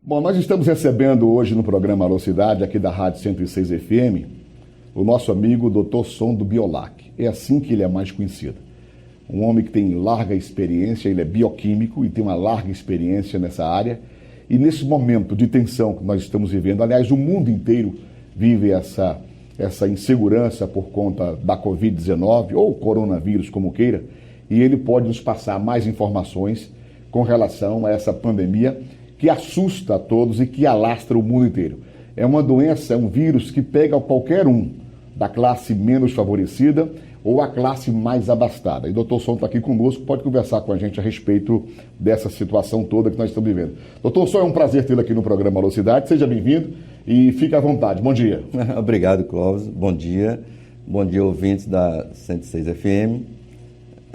Bom, nós estamos recebendo hoje no programa Alô Cidade, aqui da Rádio 106 FM, o nosso amigo Dr. Som do Biolac. É assim que ele é mais conhecido. Um homem que tem larga experiência, ele é bioquímico e tem uma larga experiência nessa área. E nesse momento de tensão que nós estamos vivendo, aliás, o mundo inteiro vive essa insegurança por conta da Covid-19 ou coronavírus, como queira, e ele pode nos passar mais informações com relação a essa pandemia que assusta a todos e que alastra o mundo inteiro. É uma doença, é um vírus que pega qualquer um, da classe menos favorecida ou a classe mais abastada. E o Dr. Som está aqui conosco, pode conversar com a gente a respeito dessa situação toda que nós estamos vivendo. Dr. Som, é um prazer tê-lo aqui no programa Alô Cidade, seja bem-vindo e fique à vontade. Bom dia. Obrigado, Clóvis. Bom dia, ouvintes da 106 FM.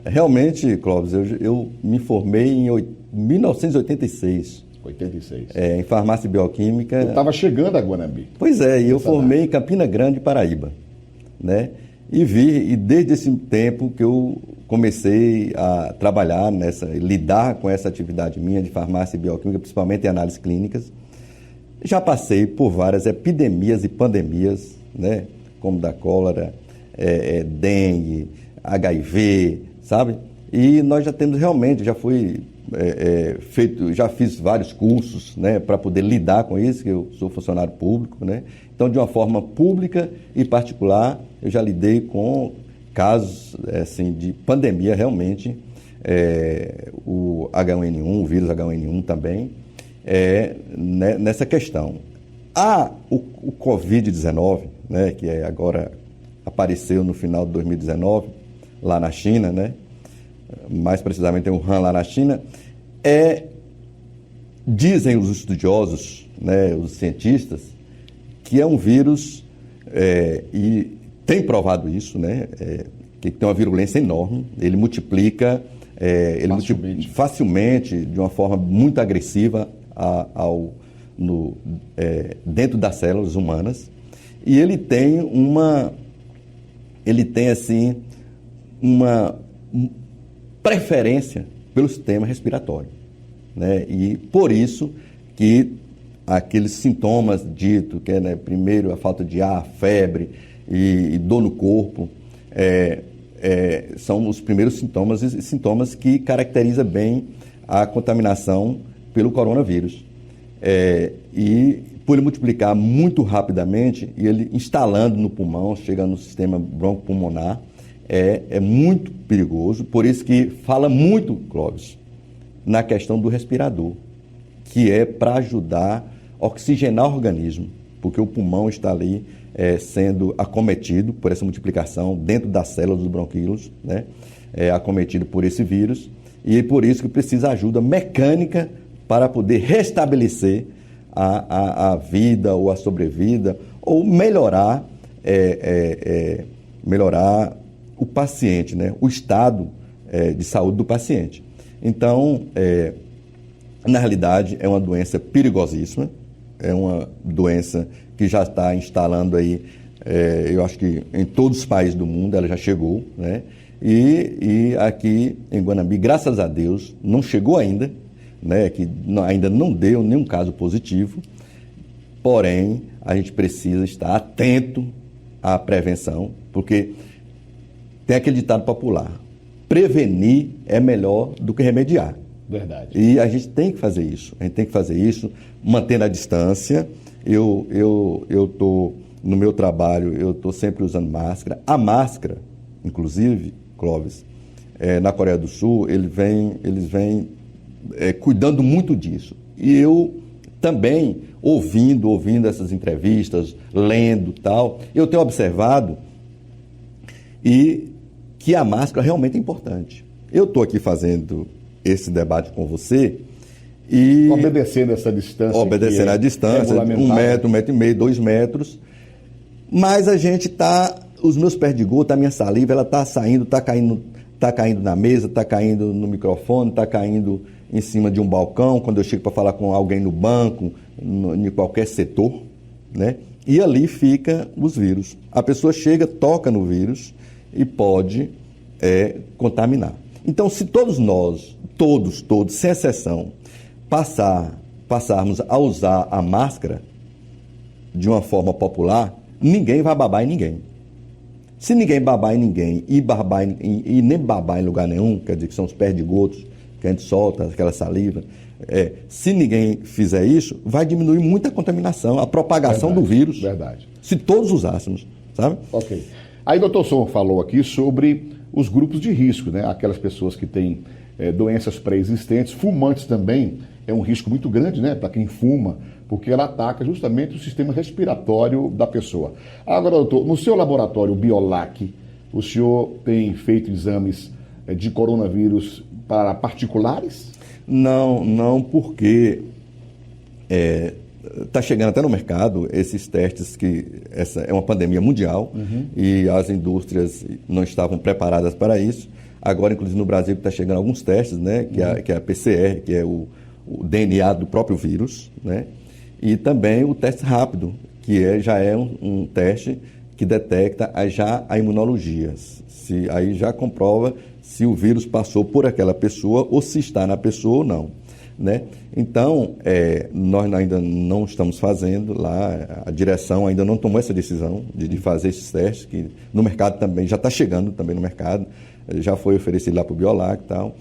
Realmente, Clóvis, eu me formei em 1986. 86. Em farmácia bioquímica. Eu estava chegando a Guanambi. Pois é, e eu formei em Campina Grande, Paraíba, né? E desde esse tempo que eu comecei a trabalhar lidar com essa atividade minha de farmácia bioquímica, principalmente em análises clínicas. Já passei por várias epidemias e pandemias, né? Como da cólera, dengue, HIV, sabe? E nós já temos realmente, já fiz vários cursos, né, para poder lidar com isso, que eu sou funcionário público, né? Então, de uma forma pública e particular, eu já lidei com casos assim, de pandemia realmente, o H1N1, o vírus H1N1 também, nessa questão. O Covid-19, né, que agora apareceu no final de 2019, lá na China, né? Mais precisamente em Wuhan, lá na China, dizem os estudiosos, né, os cientistas, que é um vírus, e tem provado isso, né, que tem uma virulência enorme, ele multiplica facilmente, de uma forma muito agressiva dentro das células humanas, e ele tem assim, uma preferência pelo sistema respiratório, né? E por isso que aqueles sintomas ditos, que é, né, primeiro a falta de ar, febre e dor no corpo, são os primeiros sintomas que caracterizam bem a contaminação pelo coronavírus. E por ele multiplicar muito rapidamente, e ele instalando no pulmão, chega no sistema broncopulmonar, é muito perigoso, por isso que fala muito, Clóvis, na questão do respirador, que é para ajudar a oxigenar o organismo, porque o pulmão está ali sendo acometido por essa multiplicação dentro das células dos bronquíolos, né? Acometido por esse vírus, e é por isso que precisa ajuda mecânica para poder restabelecer a vida ou a sobrevida, ou melhorar o paciente, né? O estado de saúde do paciente. Então, na realidade, é uma doença perigosíssima, é uma doença que já está instalando aí, eu acho que em todos os países do mundo ela já chegou, né? E aqui em Guanambi, graças a Deus, não chegou ainda, né? Que ainda não deu nenhum caso positivo, porém, a gente precisa estar atento à prevenção, porque tem aquele ditado popular: prevenir é melhor do que remediar. Verdade. E a gente tem que fazer isso. A gente tem que fazer isso, mantendo a distância. Eu estou, no meu trabalho, eu estou sempre usando máscara. A máscara, inclusive, Clóvis, na Coreia do Sul, eles vêm cuidando muito disso. E eu também, ouvindo essas entrevistas, lendo tal, eu tenho observado que a máscara realmente é importante. Eu estou aqui fazendo esse debate com você e... Obedecendo essa distância. Obedecendo a distância, 1 metro, 1,5 metro, 2 metros. Mas a gente está... Os meus pés de gota, a minha saliva, ela está saindo, está caindo na mesa, está caindo no microfone, está caindo em cima de um balcão, quando eu chego para falar com alguém no banco, em qualquer setor, né? E ali fica os vírus. A pessoa chega, toca no vírus e pode contaminar. Então, se todos nós, todos, sem exceção, passar passarmos a usar a máscara de uma forma popular, ninguém vai babar em ninguém. Se ninguém babar em ninguém e nem babar em lugar nenhum, quer dizer que são os perdigotos que a gente solta, aquela saliva, se ninguém fizer isso, vai diminuir muito a contaminação, a propagação do vírus. Verdade. Se todos usássemos, sabe? Ok. Aí o doutor Som falou aqui sobre os grupos de risco, né? Aquelas pessoas que têm doenças pré-existentes, fumantes também é um risco muito grande, né? Para quem fuma, porque ela ataca justamente o sistema respiratório da pessoa. Agora, doutor, no seu laboratório Biolac, o senhor tem feito exames de coronavírus para particulares? Não, porque está chegando até no mercado esses testes, que essa é uma pandemia mundial e as indústrias não estavam preparadas para isso. Agora, inclusive, no Brasil está chegando alguns testes, né, que é a PCR, que é o DNA do próprio vírus, né, e também o teste rápido, que já é um teste que detecta a imunologia. Aí já comprova se o vírus passou por aquela pessoa ou se está na pessoa ou não, né? Então, nós ainda não estamos fazendo lá, a direção ainda não tomou essa decisão de fazer esses testes, que no mercado também, já está chegando também no mercado, já foi oferecido lá para o Biolac e tal,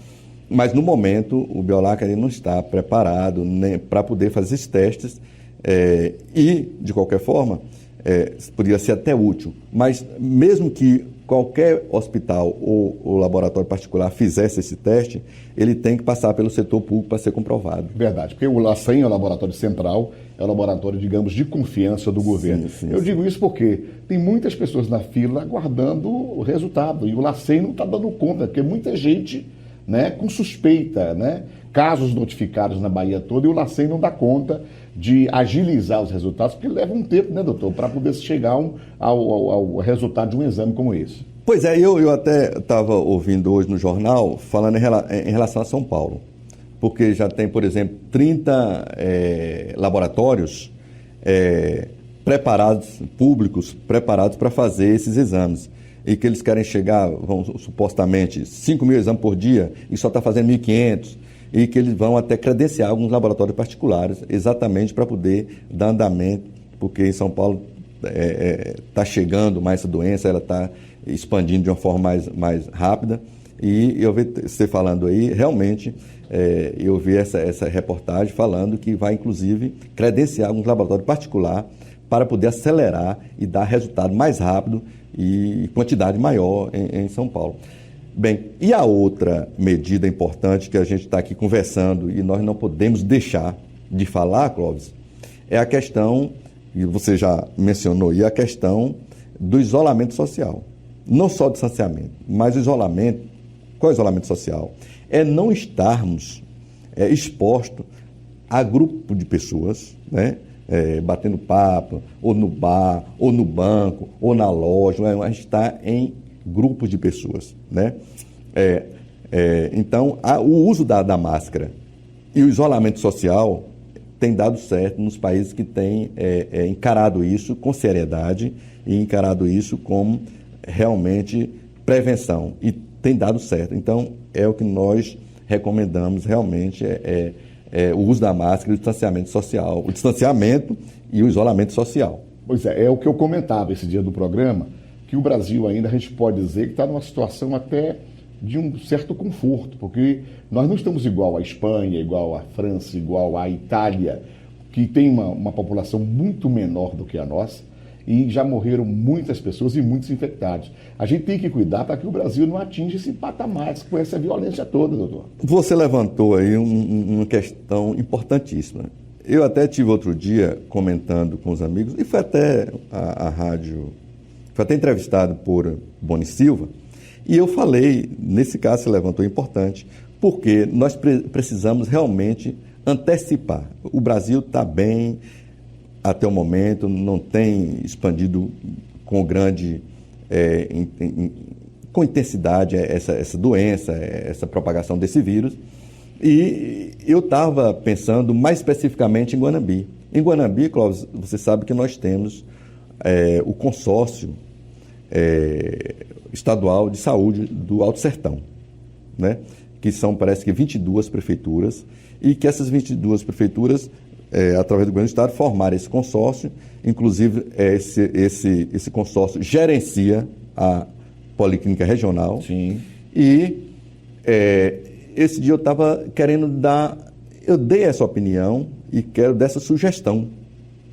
mas no momento o Biolac ainda não está preparado para poder fazer esses testes e, de qualquer forma, poderia ser até útil, mas mesmo que qualquer hospital ou laboratório particular fizesse esse teste, ele tem que passar pelo setor público para ser comprovado. Verdade, porque o LACEN é o laboratório central, é o laboratório, digamos, de confiança do governo. Eu digo isso porque tem muitas pessoas na fila aguardando o resultado e o LACEN não está dando conta, porque muita gente, né, com suspeita, né, casos notificados na Bahia toda, e o LACEN não dá conta de agilizar os resultados, porque leva um tempo, né, doutor, para poder chegar ao resultado de um exame como esse. Pois é, eu até estava ouvindo hoje no jornal, falando em relação a São Paulo, porque já tem, por exemplo, 30 laboratórios públicos preparados para fazer esses exames, e que eles querem chegar, supostamente, 5 mil exames por dia, e só está fazendo 1.500, e que eles vão até credenciar alguns laboratórios particulares, exatamente para poder dar andamento, porque em São Paulo está chegando mais essa doença, ela está expandindo de uma forma mais rápida, e eu vi você falando aí, realmente, eu vi essa reportagem falando que vai, inclusive, credenciar alguns laboratórios particulares para poder acelerar e dar resultado mais rápido e quantidade maior em São Paulo. Bem, e a outra medida importante que a gente está aqui conversando e nós não podemos deixar de falar, Clóvis, é a questão, e você já mencionou, e a questão do isolamento social. Não só o distanciamento, mas o isolamento. Qual é o isolamento social? É não estarmos expostos a grupo de pessoas, né? Batendo papo, ou no bar, ou no banco, ou na loja, a gente está em grupos de pessoas, né? Então, o uso da máscara e o isolamento social tem dado certo nos países que têm encarado isso com seriedade e encarado isso como realmente prevenção, e tem dado certo. Então, é o que nós recomendamos realmente, o uso da máscara e o distanciamento social, o distanciamento e o isolamento social. Pois é o que eu comentava esse dia do programa, que o Brasil ainda, a gente pode dizer que está numa situação até de um certo conforto, porque nós não estamos igual à Espanha, igual à França, igual à Itália, que tem uma população muito menor do que a nossa, e já morreram muitas pessoas e muitos infectados. A gente tem que cuidar para que o Brasil não atinja esse patamar com essa violência toda, doutor. Você levantou aí uma questão importantíssima. Eu até tive outro dia comentando com os amigos, e foi até a rádio, foi até entrevistado por Boni Silva, e eu falei, nesse caso você levantou importante, porque nós precisamos realmente antecipar. O Brasil está bem até o momento, não tem expandido com grande, com intensidade essa doença, essa propagação desse vírus. E eu estava pensando mais especificamente em Guanambi. Em Guanambi, Clóvis, você sabe que nós temos o consórcio estadual de saúde do Alto Sertão, né? que são, parece que 22 prefeituras, e que essas 22 prefeituras, através do governo do Estado, formaram esse consórcio. Inclusive, esse consórcio gerencia a Policlínica Regional. Sim. E esse dia eu estava querendo eu dei essa opinião e quero dar essa sugestão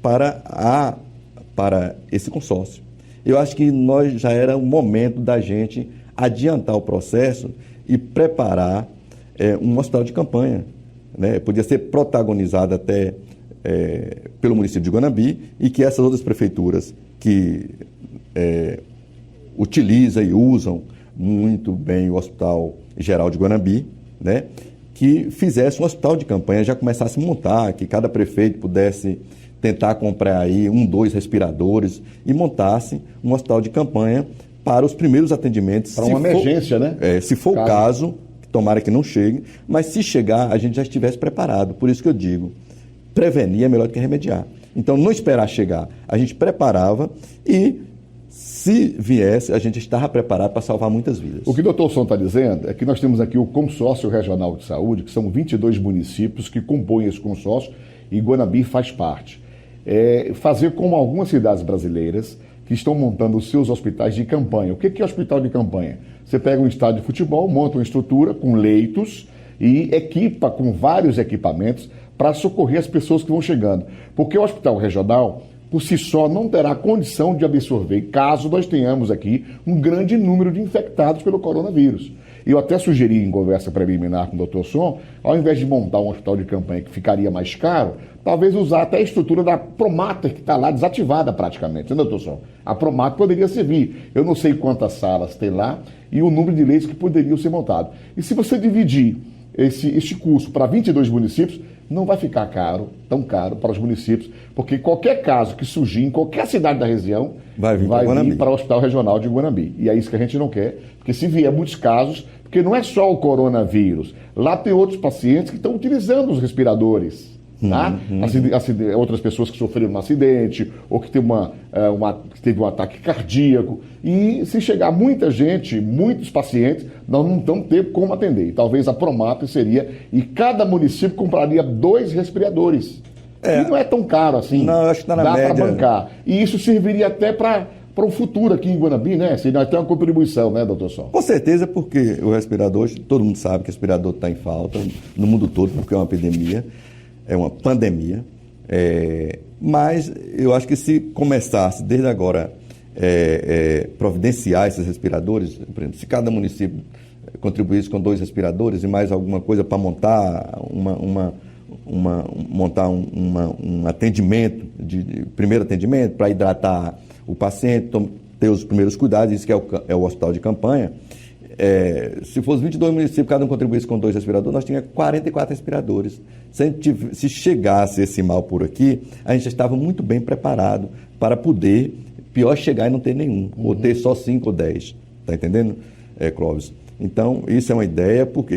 para esse consórcio. Eu acho que já era o momento da gente adiantar o processo e preparar um hospital de campanha, né? Podia ser protagonizado até pelo município de Guanambi, e que essas outras prefeituras que utilizam e usam muito bem o Hospital Geral de Guanambi, né? Que fizesse um hospital de campanha, já começasse a montar, que cada prefeito pudesse tentar comprar aí 2 respiradores e montasse um hospital de campanha para os primeiros atendimentos. Para uma emergência, né? Se for o caso, tomara que não chegue, mas se chegar, a gente já estivesse preparado. Por isso que eu digo, prevenir é melhor do que remediar. Então, não esperar chegar, a gente preparava e, se viesse, a gente estava preparado para salvar muitas vidas. O que o doutor Som está dizendo é que nós temos aqui o Consórcio Regional de Saúde, que são 22 municípios que compõem esse consórcio, e Guanambi faz parte. Fazer como algumas cidades brasileiras que estão montando os seus hospitais de campanha. O que é hospital de campanha? Você pega um estádio de futebol, monta uma estrutura com leitos e equipa com vários equipamentos para socorrer as pessoas que vão chegando. Porque o hospital regional, por si só, não terá condição de absorver, caso nós tenhamos aqui um grande número de infectados pelo coronavírus. Eu até sugeri em conversa preliminar com o Dr. Som, ao invés de montar um hospital de campanha que ficaria mais caro, talvez usar até a estrutura da Promater, que está lá desativada praticamente, né, Dr. Som? A Promater poderia servir. Eu não sei quantas salas tem lá e o número de leitos que poderiam ser montados. E se você dividir este custo para 22 municípios, não vai ficar tão caro para os municípios, porque qualquer caso que surgir em qualquer cidade da região vai vir para o Hospital Regional de Guanambi. E é isso que a gente não quer, porque se vier muitos casos, porque não é só o coronavírus, lá tem outros pacientes que estão utilizando os respiradores. Tá? Outras pessoas que sofreram um acidente ou que teve um ataque cardíaco. E se chegar muita gente, muitos pacientes, nós não vamos ter como atender. E talvez a Promater seria, e cada município compraria 2 respiradores. E não é tão caro assim. Não, eu acho que está na média. Dá para bancar. E isso serviria até para o futuro aqui em Guanambi, né? Se nós temos uma contribuição, né, doutor Som? Com certeza, porque o respirador, hoje, todo mundo sabe que o respirador está em falta no mundo todo, porque é uma epidemia. É uma pandemia, mas eu acho que se começasse desde agora providenciar esses respiradores, por exemplo, se cada município contribuísse com 2 respiradores e mais alguma coisa para montar um atendimento, primeiro atendimento, para hidratar o paciente, ter os primeiros cuidados, isso que é o hospital de campanha. Se fosse 22 municípios, cada um contribuísse com 2 respiradores, nós tínhamos 44 respiradores. Se chegasse esse mal por aqui, a gente já estava muito bem preparado para poder, pior chegar e não ter nenhum, ou ter só 5 ou 10. Está entendendo, Clóvis? Então, isso é uma ideia. Por que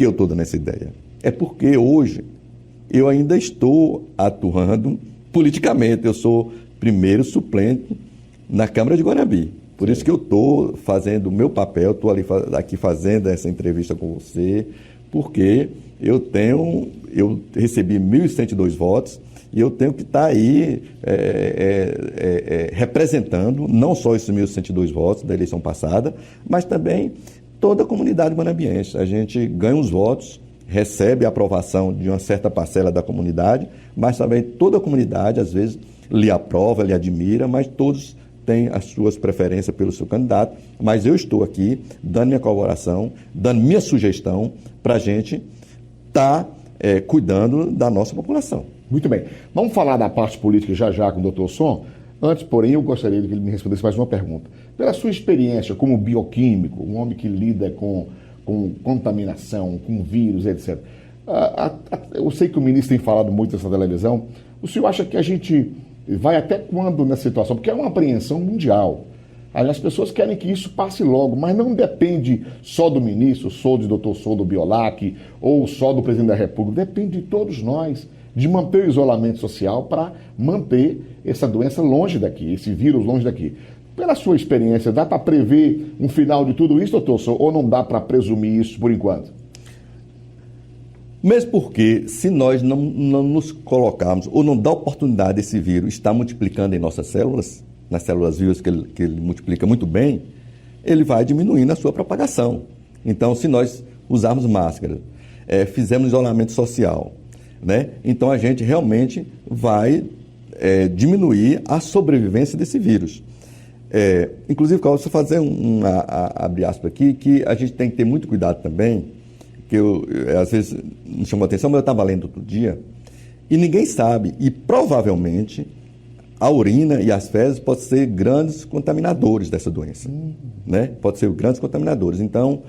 eu estou dando essa ideia? É porque hoje eu ainda estou atuando politicamente. Eu sou primeiro suplente na Câmara de Guanambi. Por isso que eu estou fazendo o meu papel, estou aqui fazendo essa entrevista com você, porque eu recebi 1.102 votos e eu tenho que estar aí representando não só esses 1.102 votos da eleição passada, mas também toda a comunidade guanambiense. A gente ganha os votos, recebe a aprovação de uma certa parcela da comunidade, mas também toda a comunidade, às vezes, lhe aprova, lhe admira, mas todos tem as suas preferências pelo seu candidato, mas eu estou aqui dando minha colaboração, dando minha sugestão para a gente estar cuidando da nossa população. Muito bem. Vamos falar da parte política já com o doutor Som. Antes, porém, eu gostaria que ele me respondesse mais uma pergunta. Pela sua experiência como bioquímico, um homem que lida com contaminação, com vírus, etc. Eu sei que o ministro tem falado muito nessa televisão. O senhor acha que a gente vai até quando nessa situação? Porque é uma apreensão mundial. As pessoas querem que isso passe logo, mas não depende só do ministro, só do doutor Som do Biolac, ou só do presidente da República. Depende de todos nós, de manter o isolamento social para manter essa doença longe daqui, esse vírus longe daqui. Pela sua experiência, dá para prever um final de tudo isso, doutor Som, ou não dá para presumir isso por enquanto? Mesmo porque, se nós não nos colocarmos, ou não dá oportunidade desse vírus estar multiplicando em nossas células, nas células vivas que ele multiplica muito bem, ele vai diminuindo a sua propagação. Então, se nós usarmos máscara, fizermos isolamento social, né? Então a gente realmente vai diminuir a sobrevivência desse vírus. Inclusive, Cláudio, se eu fazer abre aspas aqui, que a gente tem que ter muito cuidado também, que às vezes me chamou a atenção, mas eu estava lendo outro dia, e ninguém sabe, e provavelmente a urina e as fezes podem ser grandes contaminadores dessa doença, né? Pode ser grandes contaminadores. Então,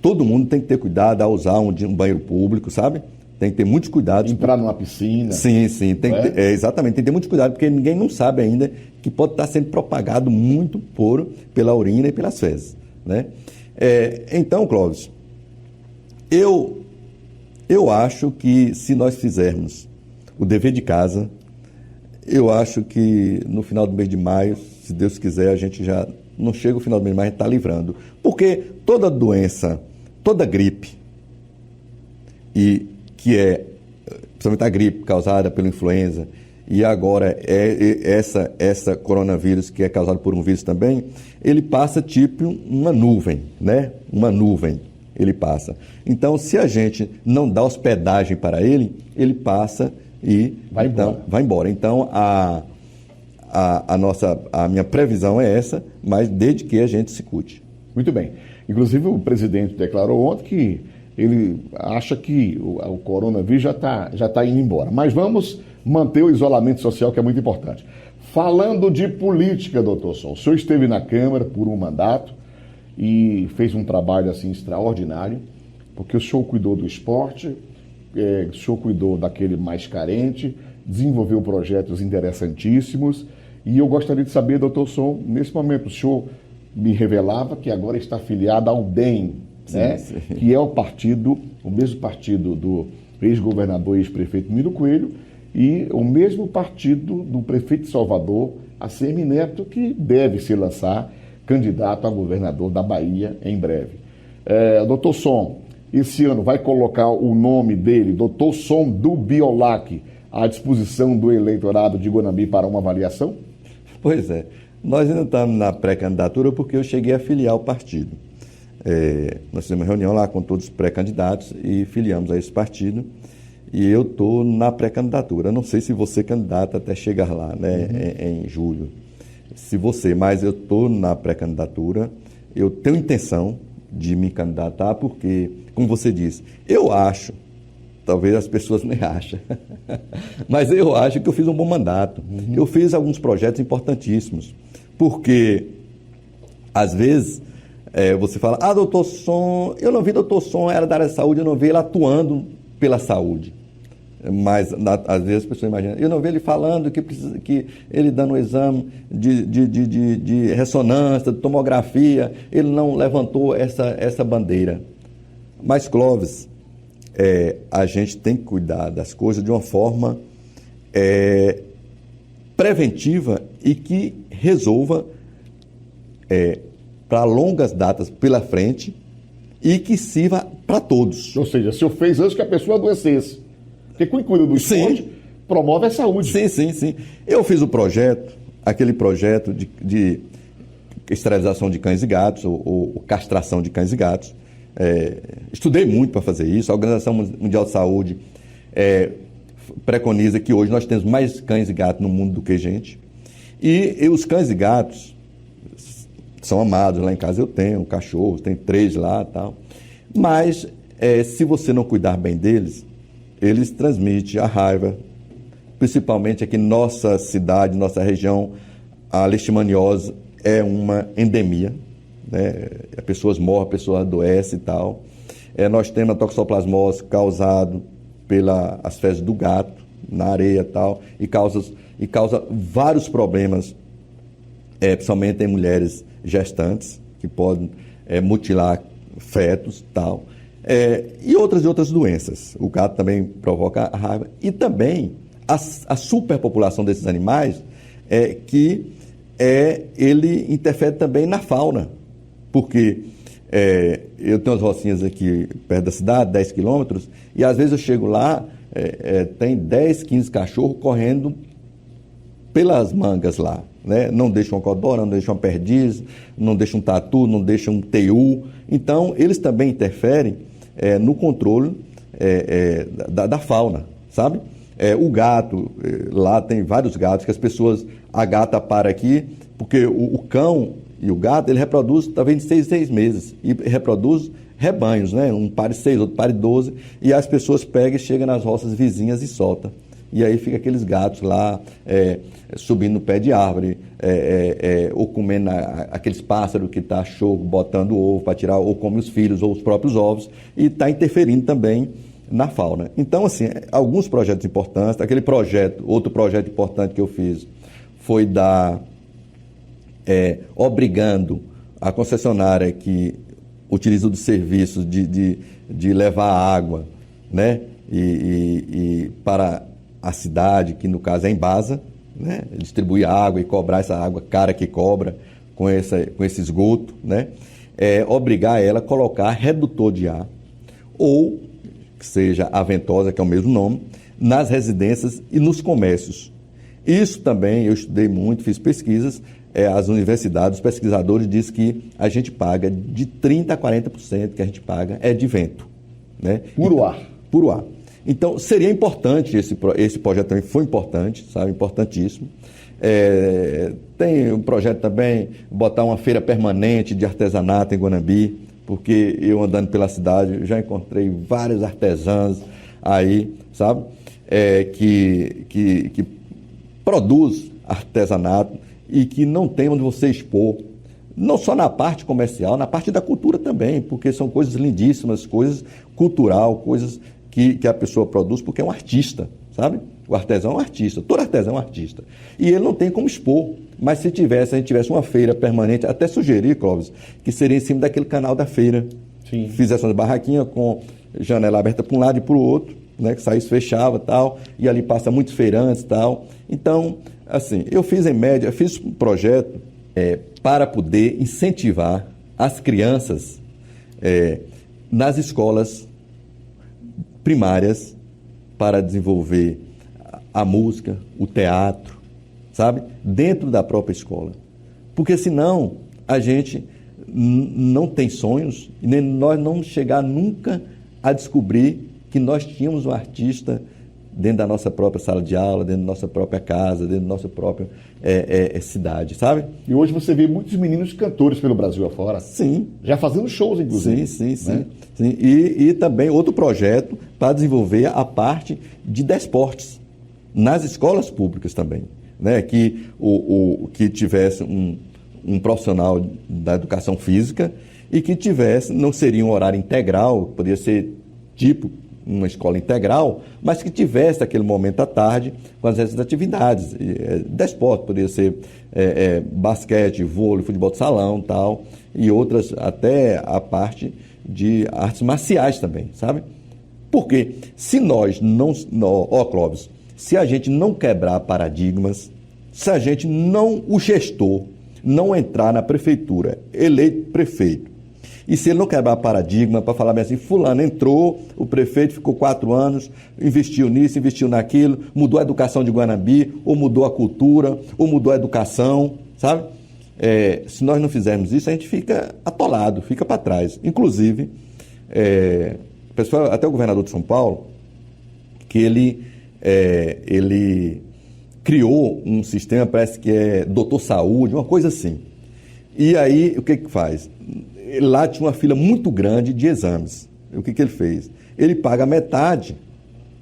todo mundo tem que ter cuidado ao usar um banheiro público, sabe? Tem que ter muitos cuidados. Entrar numa piscina. Sim. Tem que ter, exatamente, tem que ter muito cuidado, porque ninguém não sabe ainda que pode estar sendo propagado muito pela urina e pelas fezes, né? Então, Clóvis, eu acho que se nós fizermos o dever de casa, eu acho que no final do mês de maio, se Deus quiser, a gente já não chega ao final do mês de maio, a gente está livrando. Porque toda doença, toda gripe, principalmente a gripe causada pela influenza, e agora essa coronavírus, que é causado por um vírus também, ele passa tipo uma nuvem, né? Uma nuvem ele passa. Então, se a gente não dá hospedagem para ele, ele passa e vai embora. Então, a minha previsão é essa, mas desde que a gente se cuide. Muito bem. Inclusive, o presidente declarou ontem que ele acha que o coronavírus já está indo embora. Mas vamos manter o isolamento social, que é muito importante. Falando de política, doutor Som, o senhor esteve na Câmara por um mandato e fez um trabalho assim extraordinário, porque o senhor cuidou do esporte, o senhor cuidou daquele mais carente, desenvolveu projetos interessantíssimos, e eu gostaria de saber, doutor Som, nesse momento o senhor me revelava que agora está afiliado ao DEM, né? Sim. Que é o mesmo partido do ex-governador e ex-prefeito Miro Coelho, e o mesmo partido do prefeito de Salvador, ACM Neto, que deve se lançar candidato a governador da Bahia em breve. Doutor Som, esse ano vai colocar o nome dele, doutor Som do Biolac, à disposição do eleitorado de Guanambi para uma avaliação? Pois é. Nós ainda estamos na pré-candidatura porque eu cheguei a filiar o partido. Nós fizemos uma reunião lá com todos os pré-candidatos e filiamos a esse partido. E eu estou na pré-candidatura. Não sei se você candidato até chegar lá, né, em julho. Mas eu estou na pré-candidatura. Eu tenho intenção de me candidatar porque, como você disse, eu acho, talvez as pessoas nem achem, mas eu acho que eu fiz um bom mandato. Eu fiz alguns projetos importantíssimos, porque, às vezes, você fala, doutor Som, eu não vi doutor Som, era da área de saúde, eu não vi ele atuando pela saúde. Mas, às vezes, as pessoas imaginam, eu não vi ele falando que ele dando um exame de ressonância, de tomografia, ele não levantou essa bandeira. Mas, Clóvis, a gente tem que cuidar das coisas de uma forma preventiva e que resolva para longas datas pela frente e que sirva para todos. Ou seja, o senhor fez antes que a pessoa adoecesse. Porque quem cuida do esporte promove a saúde. Sim. Eu fiz aquele projeto de esterilização de cães e gatos, ou castração de cães e gatos. Estudei muito para fazer isso. A Organização Mundial de Saúde preconiza que hoje nós temos mais cães e gatos no mundo do que gente. E os cães e gatos são amados. Lá em casa eu tenho cachorros, tem 3 lá e tal. Mas se você não cuidar bem deles, eles transmitem a raiva, principalmente aqui em nossa cidade, nossa região. A leishmaniose é uma endemia, né? As pessoas morrem, as pessoas adoecem e tal. Nós temos a toxoplasmose causada pelas fezes do gato na areia e tal, e causa vários problemas, principalmente em mulheres gestantes, que podem mutilar fetos e tal. E outras doenças. O gato também provoca a raiva. E também a superpopulação desses animais, ele interfere também na fauna. Porque Eu tenho as rocinhas aqui perto da cidade, 10 quilômetros, e às vezes eu chego lá, tem 10, 15 cachorros correndo pelas mangas lá, né? Não deixam uma codorna, não deixam uma perdiz, não deixam um tatu, não deixam um teiu. Então, eles também interferem no controle da fauna, sabe? O gato, lá tem vários gatos que as pessoas, a gata para aqui, porque o cão e o gato, ele reproduz talvez de 6 em 6 meses, e reproduz rebanhos, né? Um pare 6, outro pare 12, e as pessoas pegam e chegam nas roças vizinhas e soltam. E aí fica aqueles gatos lá, subindo no pé de árvore, ou comendo aqueles pássaros que está choco, botando ovo para tirar, ou come os filhos, ou os próprios ovos, e está interferindo também na fauna. Então, assim, alguns projetos importantes, outro projeto importante que eu fiz foi obrigando a concessionária que utiliza dos serviços de levar água, né, e para a cidade, que no caso é Embasa, né, distribuir água e cobrar essa água cara que cobra com esse esgoto, né, obrigar ela a colocar redutor de ar, ou que seja a ventosa, que é o mesmo nome, nas residências e nos comércios. Isso também, eu estudei muito, fiz pesquisas, as universidades, os pesquisadores dizem que a gente paga de 30% a 40% que a gente paga é de vento. Né? Puro ar. Puro ar. Então, seria importante, esse projeto também foi importante, sabe, importantíssimo. Tem um projeto também, botar uma feira permanente de artesanato em Guanambi, porque eu andando pela cidade, já encontrei vários artesãos aí, sabe, que produz artesanato e que não tem onde você expor, não só na parte comercial, na parte da cultura também, porque são coisas lindíssimas, coisas cultural, coisas que a pessoa produz, porque é um artista, sabe? O artesão é um artista, todo artesão é um artista. E ele não tem como expor, mas se a gente tivesse uma feira permanente, até sugerir, Clóvis, que seria em cima daquele canal da feira. Sim. Fizesse uma barraquinha com janela aberta para um lado e para o outro, né? Que saísse, fechava e tal, e ali passa muitos feirantes e tal. Então, assim, eu fiz um projeto para poder incentivar as crianças nas escolas primárias para desenvolver a música, o teatro, sabe? Dentro da própria escola. Porque senão a gente não tem sonhos e nem nós não vamos chegar nunca a descobrir que nós tínhamos um artista dentro da nossa própria sala de aula, dentro da nossa própria casa, dentro da nossa própria cidade, sabe? E hoje você vê muitos meninos cantores pelo Brasil afora. Sim. Já fazendo shows, inclusive. Sim. Né? Sim. E também outro projeto para desenvolver a parte de desportos nas escolas públicas também, né? Que que tivesse um profissional da educação física e que tivesse, não seria um horário integral, poderia ser tipo uma escola integral, mas que tivesse aquele momento à tarde com as atividades. Desporto, poderia ser basquete, vôlei, futebol de salão, tal, e outras, até a parte de artes marciais também, sabe? Porque se Clóvis, se a gente não quebrar paradigmas, se a gente o gestor não entrar na prefeitura, eleito prefeito, e se ele não quebrar paradigma para falar bem assim, fulano entrou, o prefeito ficou 4 anos, investiu nisso, investiu naquilo, mudou a educação de Guanambi, ou mudou a cultura, ou mudou a educação, sabe? Se nós não fizermos isso, a gente fica atolado, fica para trás. Inclusive, pessoal, até o governador de São Paulo, que ele criou um sistema, parece que é Doutor Saúde, uma coisa assim. E aí, o que faz? Lá tinha uma fila muito grande de exames. O que ele fez? Ele paga metade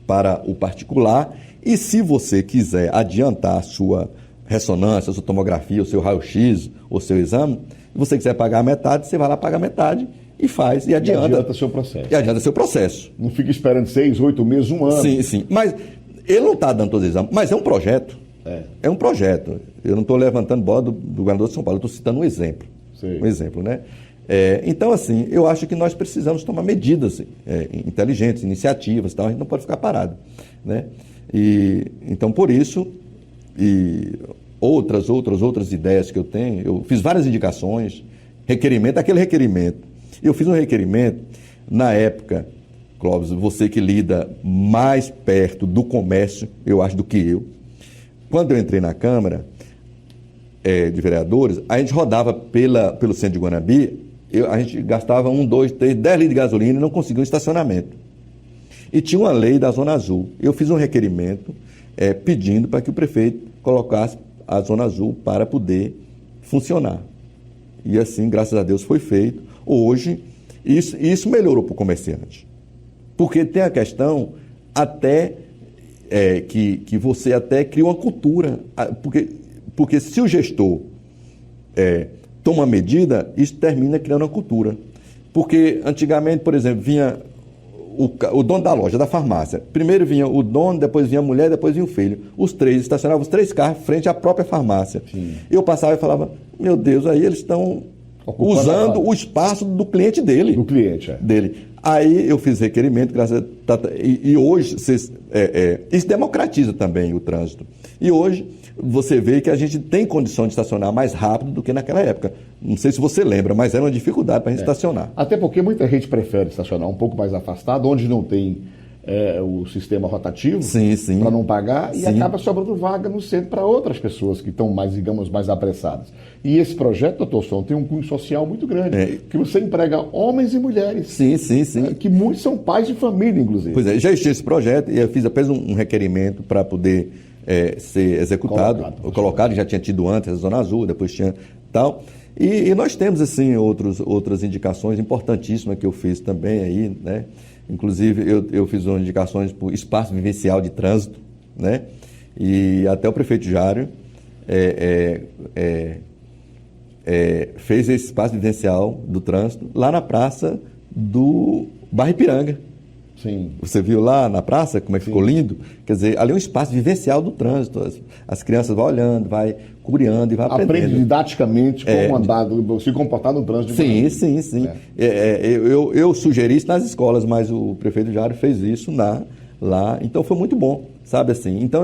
para o particular e se você quiser adiantar a sua ressonância, a sua tomografia, o seu raio-x, o seu exame, se você quiser pagar a metade, você vai lá pagar a metade e faz, e adianta. E adianta seu processo. E adianta seu processo. Não fica esperando 6, 8 meses, 1 ano. Sim. Mas ele não está dando todos os exames, mas é um projeto. É um projeto. Eu não estou levantando bola do governador de São Paulo, eu estou citando um exemplo. Sim. Um exemplo, né? Então, assim, eu acho que nós precisamos tomar medidas inteligentes, iniciativas, tal, a gente não pode ficar parado, né? Então, por isso, e outras ideias que eu tenho, eu fiz várias indicações, aquele requerimento, Eu fiz um requerimento, na época, Clóvis, você que lida mais perto do comércio, eu acho, do que eu. Quando eu entrei na Câmara de Vereadores, a gente rodava pelo centro de Guanabi, a gente gastava 1, 2, 3, 10 litros de gasolina e não conseguia um estacionamento. E tinha uma lei da Zona Azul. Eu fiz um requerimento pedindo para que o prefeito colocasse a Zona Azul para poder funcionar. E assim, graças a Deus, foi feito. Hoje, isso melhorou para o comerciante. Porque tem a questão até que você até cria uma cultura. Porque se o gestor toma medida, isso termina criando uma cultura. Porque antigamente, por exemplo, vinha o dono da loja, da farmácia. Primeiro vinha o dono, depois vinha a mulher, depois vinha o filho. Os três, estacionavam os 3 carros frente à própria farmácia. Sim. Eu passava e falava, meu Deus, aí eles estão usando o espaço do cliente dele. Do cliente, dele. Aí eu fiz requerimento, graças a... E hoje, isso democratiza também o trânsito. E hoje, você vê que a gente tem condição de estacionar mais rápido do que naquela época. Não sei se você lembra, mas era uma dificuldade para a gente estacionar. Até porque muita gente prefere estacionar um pouco mais afastado, onde não tem o sistema rotativo, para não pagar, e acaba sobrando vaga no centro para outras pessoas que estão mais, digamos, mais apressadas. E esse projeto, doutor Som, tem um cunho social muito grande, que você emprega homens e mulheres. Que muitos são pais de família, inclusive. Pois é, já existia esse projeto e eu fiz apenas um requerimento para poder ser executado, colocado, já tinha tido antes a Zona Azul, depois tinha tal. E nós temos, assim, outras indicações importantíssimas que eu fiz também aí, né? Inclusive, eu fiz umas indicações para o espaço vivencial de trânsito, né? E até o prefeito Jário fez esse espaço vivencial do trânsito lá na praça do bairro Ipiranga. Sim. Você viu lá na praça como é que ficou lindo? Quer dizer, ali é um espaço vivencial do trânsito. As crianças vão olhando, vai curiando e vai aprendendo. Aprende didaticamente como andar, se comportar no trânsito. Sim. Eu sugeri isso nas escolas, mas o prefeito Jário fez isso lá. Então foi muito bom, sabe assim? Então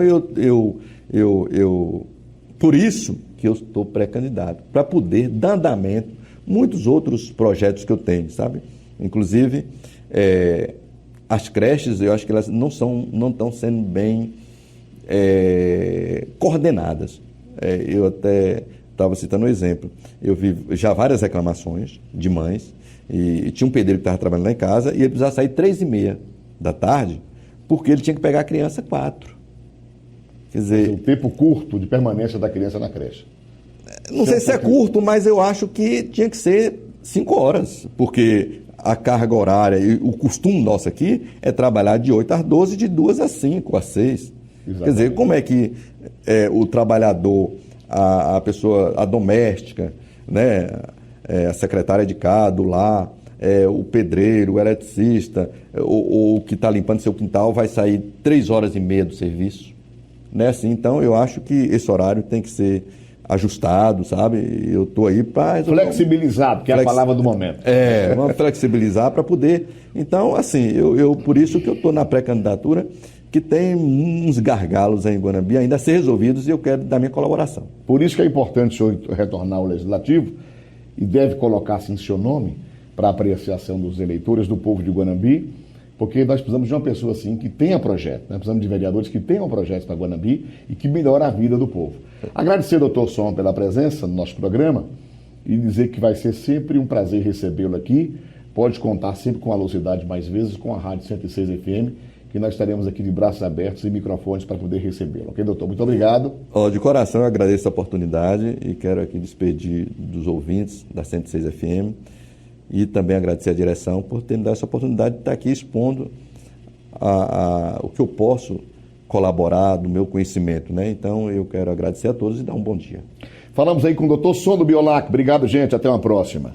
por isso que eu estou pré-candidato, para poder dar andamento muitos outros projetos que eu tenho, sabe? Inclusive, as creches, eu acho que elas não estão sendo bem coordenadas. Eu até estava citando um exemplo. Eu vi já várias reclamações de mães, e tinha um pedreiro que estava trabalhando lá em casa, e ele precisava sair 3h30 da tarde, porque ele tinha que pegar a criança 4. Quer dizer, o tempo curto de permanência da criança na creche. Não sei se é curto, mas eu acho que tinha que ser 5 horas, porque a carga horária e o costume nosso aqui é trabalhar de 8 às 12, de 2 às 5, às 6. Exatamente. Quer dizer, como é que o trabalhador, a pessoa, a doméstica, né, a secretária de casa, do lar, o pedreiro, o eletricista, o que está limpando seu quintal vai sair 3h30 do serviço? Né? Assim, então, eu acho que esse horário tem que ser ajustado, sabe? Eu estou aí para... Flexibilizado, que é a palavra do momento. Vamos flexibilizar para poder... Então, assim, por isso que eu estou na pré-candidatura, que tem uns gargalos aí em Guanabi ainda a ser resolvidos, e eu quero dar minha colaboração. Por isso que é importante o senhor retornar ao Legislativo e deve colocar assim seu nome para apreciação dos eleitores, do povo de Guanabi, porque nós precisamos de uma pessoa assim que tenha projeto, né? Precisamos de vereadores que tenham projetos para Guanabi e que melhore a vida do povo. Agradecer, doutor Som, pela presença no nosso programa e dizer que vai ser sempre um prazer recebê-lo aqui. Pode contar sempre com a Velocidade mais vezes, com a Rádio 106 FM, que nós estaremos aqui de braços abertos e microfones para poder recebê-lo. Ok, doutor? Muito obrigado. De coração, eu agradeço a oportunidade e quero aqui despedir dos ouvintes da 106 FM e também agradecer a direção por ter me dado essa oportunidade de estar aqui expondo o que eu posso colaborar do meu conhecimento, né? Então, eu quero agradecer a todos e dar um bom dia. Falamos aí com o doutor Som do Biolac. Obrigado, gente. Até uma próxima.